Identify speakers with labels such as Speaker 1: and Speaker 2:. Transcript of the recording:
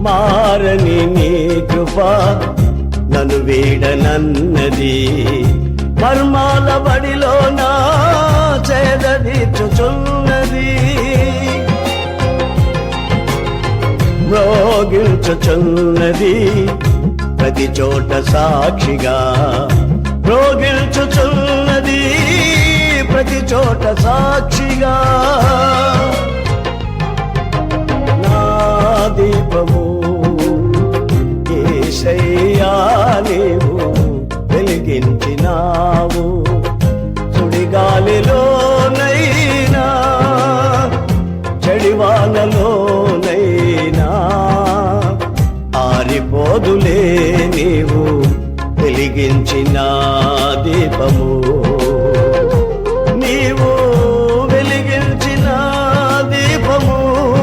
Speaker 1: మారని నీ కృప నన్ను వీడనన్నది, మర్మాల బడిలో నా చేదీర్చుచున్నది. మ్రోగిల్చుచున్నది ప్రతి చోట సాక్షిగా, మ్రోగిల్చుచున్నది ప్రతి చోట సాక్షిగా. నా దీపము యేసయ్యా నీవు వెలిగించినావు, సుడిగాలిలోనైనా చడివానలో